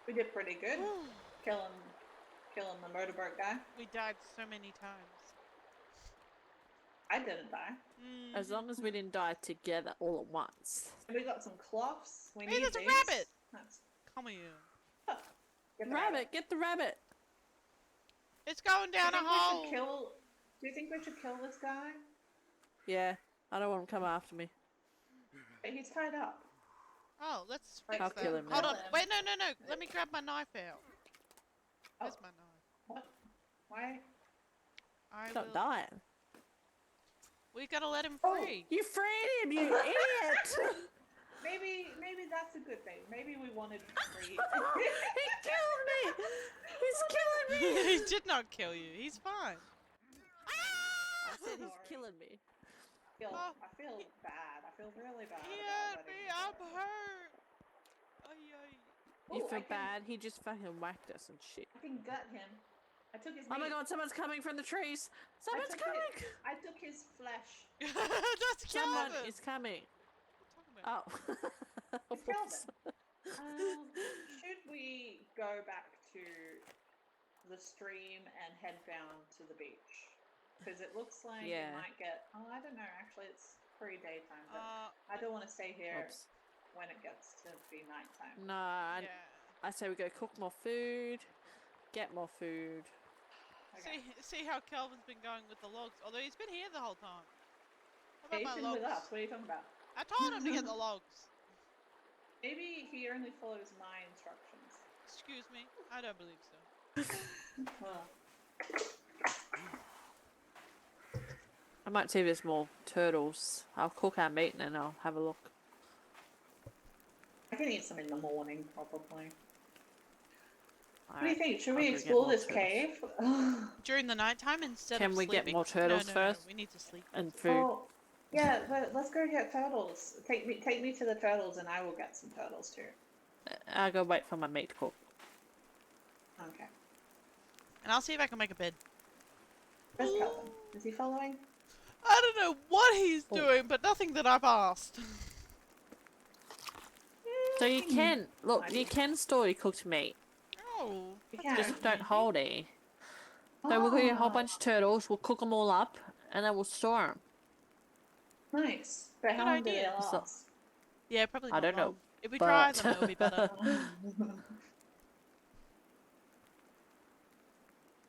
We did pretty good. Killing the motorboat guy. We died so many times. I didn't die. As long as we didn't die together all at once. We got some cloths. We Hey, need there's a these. rabbit! That's... Come here. Oh, get the Rabbit, get the rabbit! It's going Do you down a think hole! we should kill... Do you think we should kill this guy? Yeah, I don't want him to come after me. But he's tied up. Oh, let's Like, fix I'll that. kill him Hold now. on. Wait, no. Let me grab my knife out. Oh, Where's my knife? what? Why? I He's will... not dying. We gotta let him Oh. free. You freed him, you idiot! Maybe that's a good thing. Maybe we wanted free. He killed me! He's killing me! He did not kill you. He's fine. I said he's Sorry. killing me. I feel bad. I feel really bad. He about hurt me. letting him I'm go. hurt. Ay, You Ooh, feel I can- bad? He just fucking whacked us and shit. I can gut him. I took his Oh my meat. god, someone's coming from the trees! Someone's took coming! I took his flesh. ay. That's Someone Calvin. is coming. What are you talking about? Oh. It's Calvin. Should we go back to the stream and head down to the beach? Because it looks like Yeah. it might get... Oh, I don't know. Actually, it's pretty daytime. But Uh, I don't want to stay here Oops. when it gets to be nighttime. No, I yeah. say we go cook more food, get more food. Okay. See how Calvin's been going with the logs. Although he's been here the whole time. What Yeah, about he's my been logs? with us. What are you talking about? I told him to get the logs. Maybe he only follows my instructions. Excuse me. I don't believe so. Well, I might see if there's more turtles. I'll cook our meat and then I'll have a look. I can eat some in the morning, probably. What do you Alright. think? Should I'll we go get explore more this turtles. cave? During the nighttime instead Can of we sleeping. get more turtles no, first? we need to sleep. And food. Oh, yeah, but let's go get turtles. Take me to the turtles, and I will get some turtles too. I'll go wait for my meat to cook. Okay. And I'll see if I can make a bed. Where's Calvin? Is he following? I don't know what he's Oh. doing, but nothing that I've asked. So you can, look, Might you be. can store your cooked meat. Oh. You that's can. good Just of don't you. hold any. So we'll get a whole Oh, bunch of turtles, we'll cook them all up, and then we'll store them. nice. But how Good long do they idea. So- last? Yeah, probably I not don't know, long. If we dry but- them, it'll be better.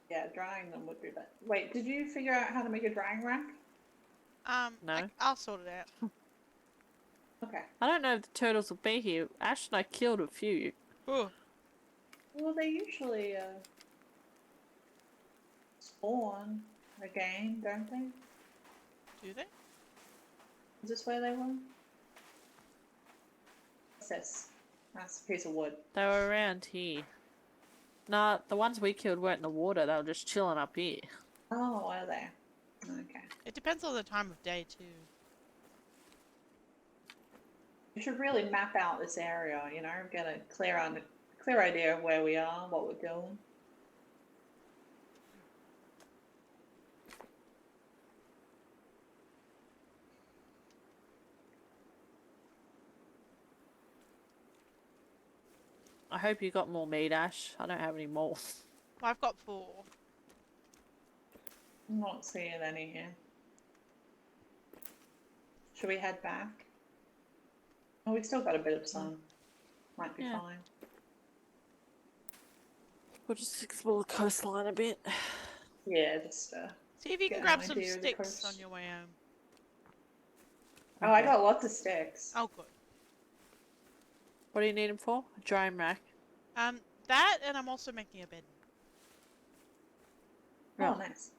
Yeah, drying them would be better. Wait, did you figure out how to make a drying rack? No. I'll sort it out. Okay. I don't know if the turtles will be here. Ash and I killed a few. Ooh. Well, they usually spawn again, don't they? Do they? Is this where they were? What's this? That's a piece of wood. They were around here. Nah, the ones we killed weren't in the water, they were just chilling up here. Oh, are they? Okay. It depends on the time of day too. We should really map out this area, you know, get a clear idea of where we are, what we're doing. I hope you got more meat, Ash. I don't have any more. Well, I've got 4. I'm not seeing any here. Should we head back? Oh, we still got a bit of sun. Might be Yeah. fine. We'll just explore the coastline a bit. Yeah, just See if you Get can an grab some idea of the sticks coast. on your way home. Oh, I Okay. got lots of sticks. Oh, good. What do you need them for? A drying rack. That and I'm also making a bed. Oh, Right. nice.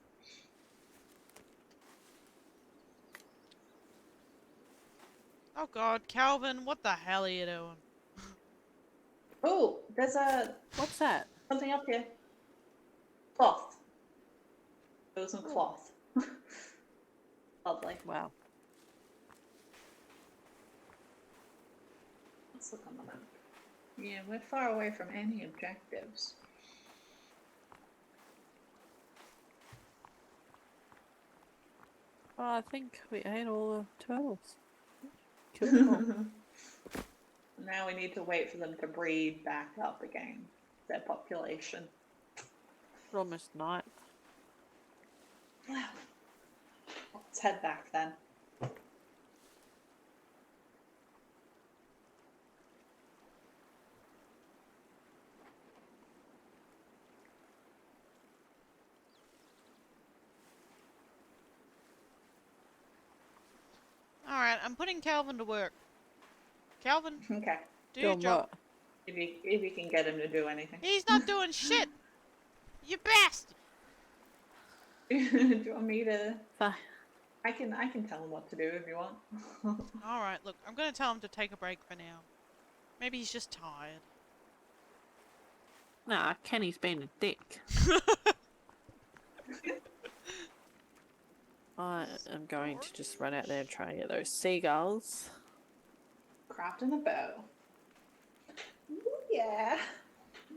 Oh God, Calvin, what the hell are you doing? Oh, there's What's that? something up here. Cloth. There was some cloth. Lovely. Wow. Let's look on the map. Yeah, we're far away from any objectives. Oh, I think we ate all the turtles. Killed them all. Now we need to wait for them to breed back up again. Their population. It's almost night. Well, let's head back then. Alright, I'm putting Calvin to work. Calvin, Okay. do your Doing job. what? If you can get him to do anything. He's not doing shit! You bastard! Do you want me to? Fine. I can tell him what to do if you want. Alright, look, I'm gonna tell him to take a break for now. Maybe he's just tired. Nah, Kenny's been a dick. I am going to just run out there and try and get those seagulls. Crafting a bow. Ooh, yeah.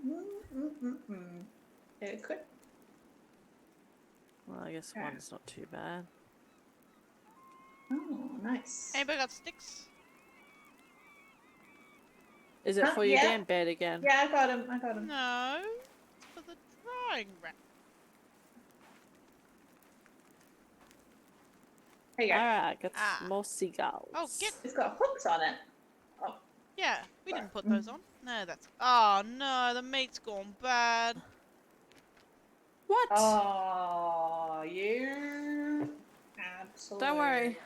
Mm-mm-mm-mm. It could. Well, I guess Yeah. one's not too bad. Oh, nice. Anybody got sticks? Is it for your Yeah. damn bed again? Yeah, I got him. I got him. No. It's for the drying rack. Here you go. Alright, got Ah. some more seagulls. Oh, get. It's got hooks on it. Oh, Yeah, we Right. didn't put those on. No, that's. Oh no, the meat's gone bad. What? oh, you absolutely. Don't worry.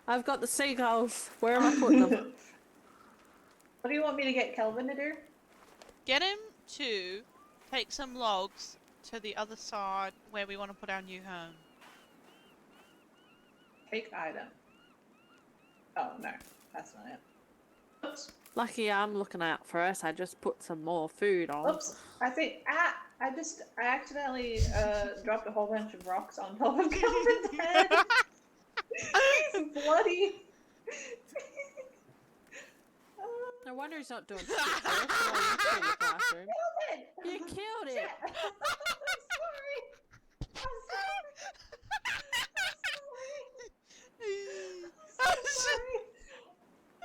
I've got the seagulls. Where am I putting them? What do you want me to get Kelvin to do? Get him to take some logs to the other side where we want to put our new home. Take item. Oh no, that's not it. Oops. Lucky I'm looking out for us. I just put some more food on. Oops. I think I accidentally dropped a whole bunch of rocks on top of Kelvin's head. He's bloody. No wonder he's not doing shit first while you clean the bathroom. Kelvin! You killed Shit. it! I'm sorry. I'm sorry.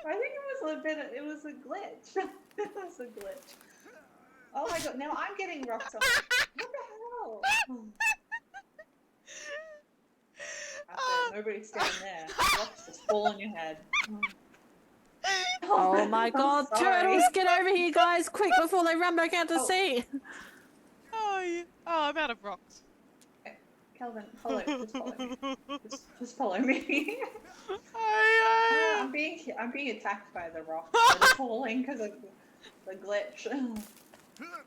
I think it was a bit. It was a glitch. It was a glitch. Oh my god! Now I'm getting rocks on. What the hell? That's it. Nobody's standing there. Rocks just fall on your head. Oh my I'm god, sorry. turtles, get over here, guys, quick before they run back out to Oh. sea! Oh, yeah. Oh, I'm out of rocks. Kelvin, just follow me. Just follow me. I, I'm being attacked by the rocks. They're falling because of the glitch.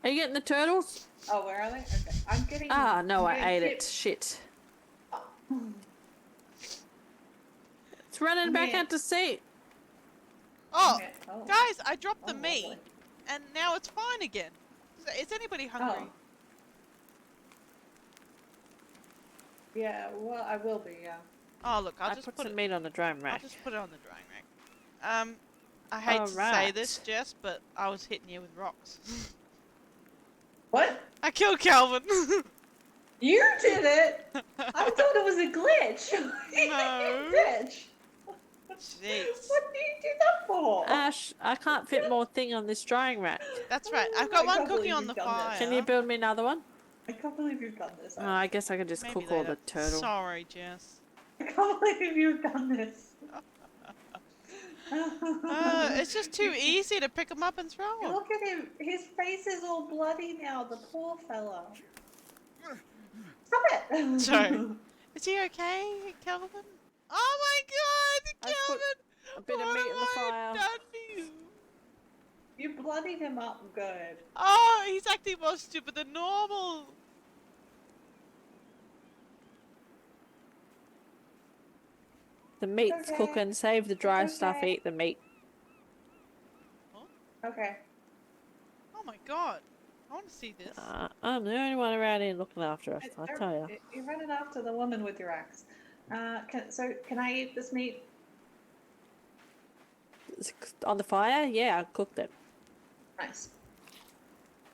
Are you getting the turtles? Oh, where are they? Okay, I'm getting. Ah, no, I'm I getting ate hit. it. Shit. Oh. It's running back Yeah. out to sea. Oh, Okay. Oh. guys, I dropped the Oh, meat, lovely. and now it's fine again. Is anybody hungry? Oh. Yeah, well, I will be, yeah. Oh, look, I'll I just put put some it. meat on the drying I'll rack. just put it on the drying rack. I hate to say Alright. this, Jess, but I was hitting you with rocks. What? I killed Calvin. You did it? I thought it was a glitch. No. Bitch. Jeez. What do you do that for? Ash, I can't fit more thing on this drying rack. That's right. I've I got one can't cooking believe on the you've done this. fire. Can you build me another one? I can't believe you've done this. Oh, I guess I could just Maybe cook all later. the turtle. Sorry, Jess. I can't believe you've done this. It's just too easy to pick him up and throw him. Look at him. His face is all bloody now, the poor fella. Stop it! Sorry. Is he okay, Calvin? Oh my God, I put Calvin! a bit of What meat on the have I fire. done to you? You bloodied him up good. Oh, he's acting more stupid than normal. The meat's okay. cooking. Save the dry It's stuff. okay. Eat the meat. Okay. Oh my God. I want to see this. I'm the only one around here looking after us. I tell you. You're running after the woman with your axe. Can I eat this meat? On the fire? Yeah, I cooked it. Nice.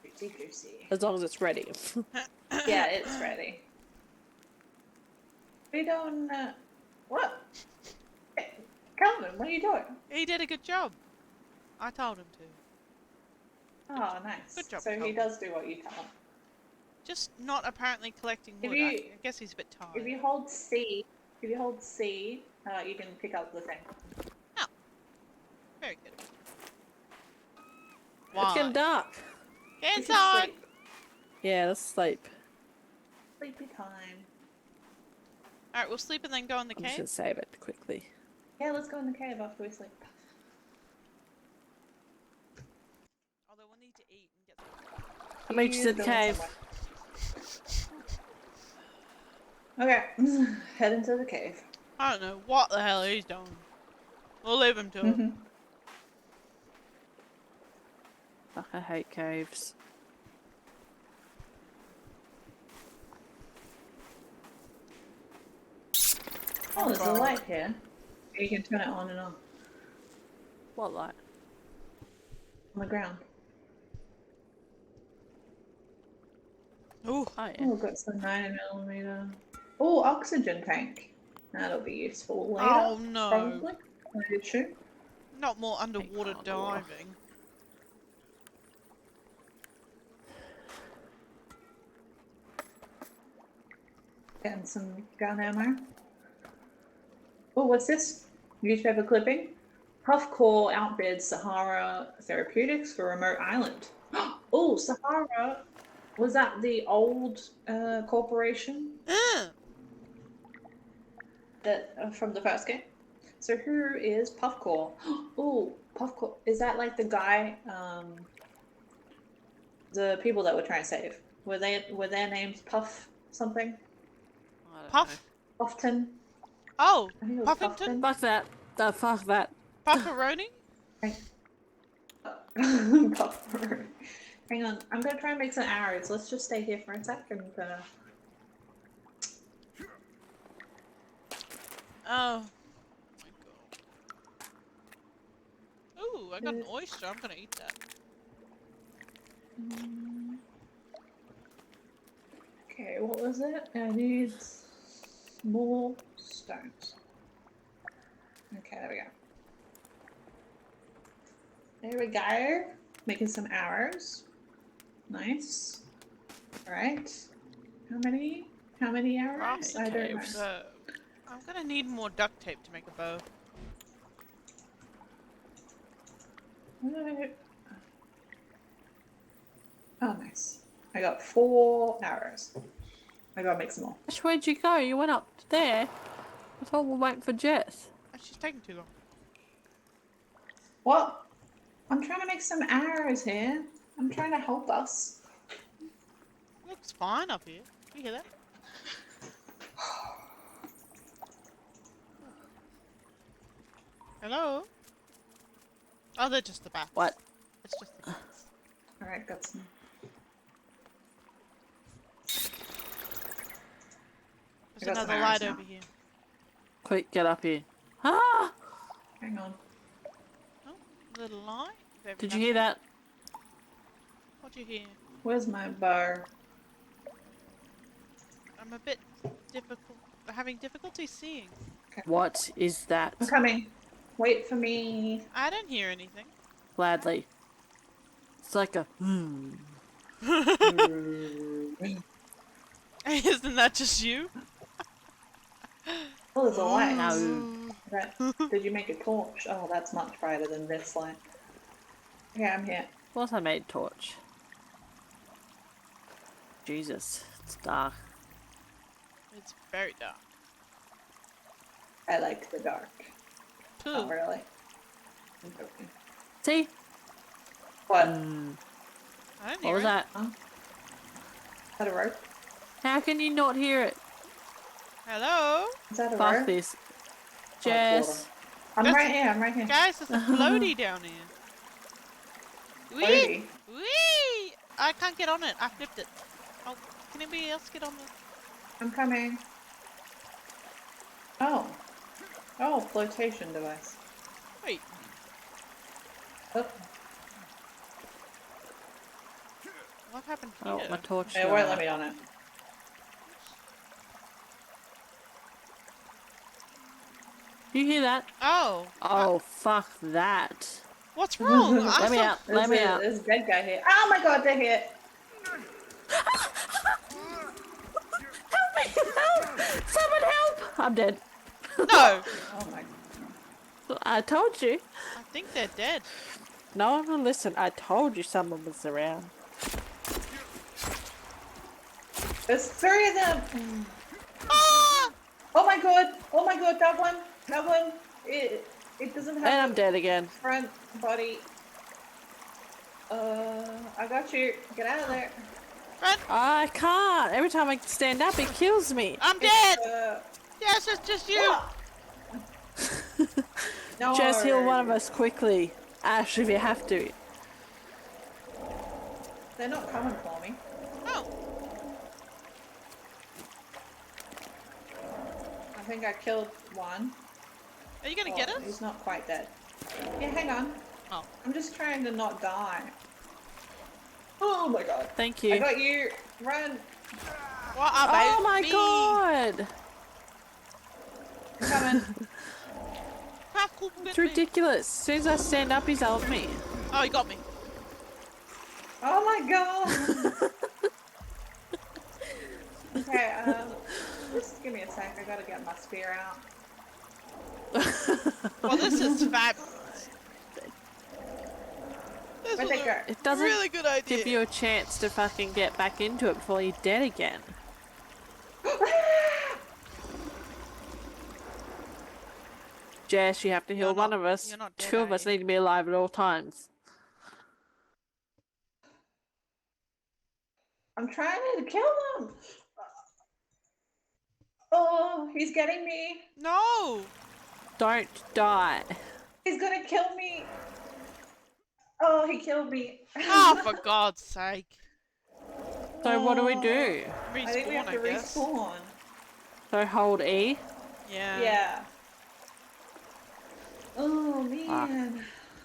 Juicy, juicy. As long as it's ready. Yeah, it's ready. We don't, what? Hey, Calvin, what are you doing? He did a good job. I told him to. Oh, nice. Good job, So he Colin. does do what you tell him. Just not apparently collecting If wood. you- I guess he's a bit tired. If you hold C, you can pick up the thing. Very good. It's getting Why? dark. Get You can inside! sleep. Yeah, let's sleep. Sleepy time. Alright, we'll sleep and then go in the I'm just cave. gonna save it quickly. Yeah, let's go in the cave after we sleep. Although we'll need to eat and get I'll meet you He's at the going cave. somewhere. Okay, head into the cave. I don't know what the hell he's doing. We'll leave him to it. Mhm. Fuck, I hate caves. Oh, there's a light here. You can turn it on and off What light? on the ground. Ooh. Oh yeah. Oh, we've got some 9mm. Oh, oxygen tank. That'll be useful later. Oh no. Probably. I assume. Not more underwater Take carnivore. diving. Getting some gun ammo. Oh, what's this? Newspaper clipping. Puffcore outbids Sahara Therapeutics for remote island. Oh, Sahara. Was that the old corporation that from the first game? So who is Puffcore? Oh, Puffcore. Is that like the guy? The people that we're trying to save. Were their names Puff something? I don't Puff? Puffton. Oh, I think it was Puffington? know. Fuck that. No, fuck that. Pufferoni? Puffer. Hang on, I'm gonna try and make some arrows. Let's just stay here for a second. Oh. My god. Ooh, I got an oyster. I'm gonna eat that. Okay, what was it? I need more stones. Okay, there we go. There we go. Making some arrows. Nice. Alright. How many? How many arrows? Right, I don't know. caves. So, I'm gonna need more duct tape to make a bow. Oh, nice. I got 4 arrows. I gotta make some more. Ash, where'd you go? You went up there. I thought we're waiting for Jess. Oh, she's taking too long. What? I'm trying to make some arrows here. I'm trying to help us. Looks fine up here. You hear that? Hello? Oh, they're just the bats. What? It's just the bats. Alright, got some. There's got some another arrows light now. over here. Quick, get up here. Ah! Hang on. Oh, little light. Very Did you hear nice. that? What'd you hear? Where's my bow? I'm a bit difficult. Having difficulty seeing. What is that? I'm coming. Wait for me. I don't hear anything. Gladly. It's like a Isn't that just you? Oh, there's a light. No. Did you make a torch? Oh, that's much brighter than this light. Okay, I'm here. What I made torch. Jesus, it's dark. It's very dark. I like the dark. Not Pooh. really. I'm joking. See? What? I don't What hear was it. that? Is that a rope? How can you not hear it? Hello? Is that a Fuck rope? this. Oh, Jess. I'm That's- right here. I'm right here. Guys, there's a floaty down here. Whee! Floaty. Whee! I can't get on it. I flipped it. Oh, can anybody else get on the... I'm coming. Oh. Oh, flotation device. Wait. Oh, What happened Oh, here? my torch. it won't let me on it. You hear that? Oh. Oh, fuck that. What's wrong? Let me out. Let me out. There's a dead guy here. Oh my god, they're here. Help me! Help! Someone help! I'm dead. No, Oh my. I told you. I think they're dead. No one will listen. I told you someone was around. There's 3 of them. Ah! Oh my god. Oh my god, that one. That one. It doesn't have And I'm a dead again. front body. I got you. Get out of there. Run! I can't. Every time I stand up, it kills me. I'm dead. Uh, Yes, it's just you. ah! No. Just heal one of us quickly. Ash, if you have to. They're not coming for me. Oh, I think I killed one. are you gonna Oh, get us? He's not quite dead. Yeah, hang on. Oh. I'm just trying to not die. Oh my god. Thank I you. got you. Run. What about Oh my me? god! I'm coming. How cool It's me? ridiculous. As soon as I stand up, he's on me. Oh, you got me. Oh my god. Okay, just give me a sec. I gotta get my spear out. Well, this is fabulous. This Where'd was they a go? It doesn't really good idea. give you a chance to fucking get back into it before you're dead again. Jess, you have to heal You're one not- of us. you're not dead, 2 of are us you? need to be alive at all times. I'm trying to kill him. Oh, he's getting me. No. Don't die. He's gonna kill me. Oh, he killed me. Oh, for God's sake. So what do we do? Respawn, I think we have to guess. respawn. So hold E. Yeah. Yeah. Oh man.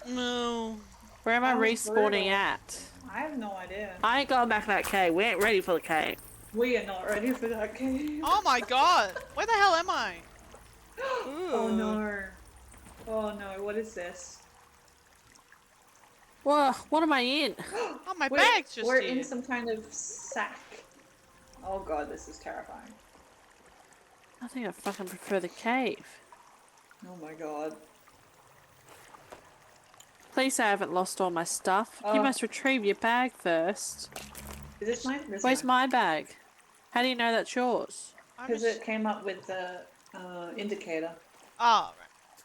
No. Where am I That was respawning brutal. at? I have no idea. I ain't going back to that cave. We ain't ready for the cave. We are not ready for that cave. Oh my God. Where the hell am I? Oh Ooh. no. Oh no, what is this? Whoa, what am I in? Oh, my We're- bag's just We're here. in some kind of sack. Oh god, this is terrifying. I think I fucking prefer the cave. Oh my god. Please say I haven't lost all my stuff. You Oh. must retrieve your bag first. Is this mine? This Where's my bag? How do you know that's yours? I'm Because just... it came up with the indicator. Oh, right.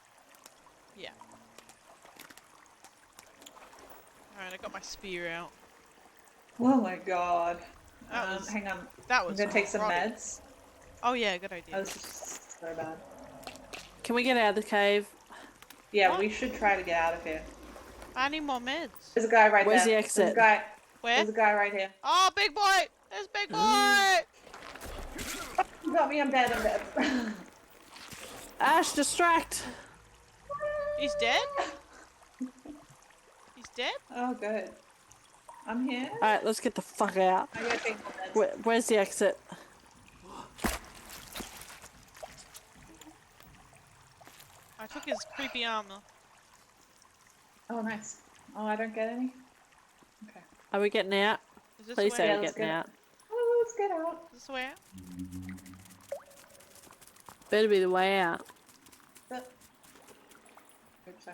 Yeah. Alright, I got my spear out. Oh my god. That was- Hang on. That I'm was gonna take some rotting. meds. Oh yeah, good idea. Oh, this is so bad. Can we get out of the cave? Yeah, What? we should try to get out of here. I need more meds. There's a guy right Where's there. the exit? There's a guy. Where? There's a guy right here. Oh, big boy! There's big boy! You got me. I'm dead. I'm dead. Ash, distract! He's dead? He's dead? Oh, good. I'm here. Alright, let's get the fuck out. I gotta take my meds. Where's the exit? I took his creepy armor. Oh, nice. Oh, I don't get any. Okay. Are we getting out? Is this Please way? say Yeah, we're let's getting go. out. Oh, let's get out. Is this way out? Better be the way out. Hope so.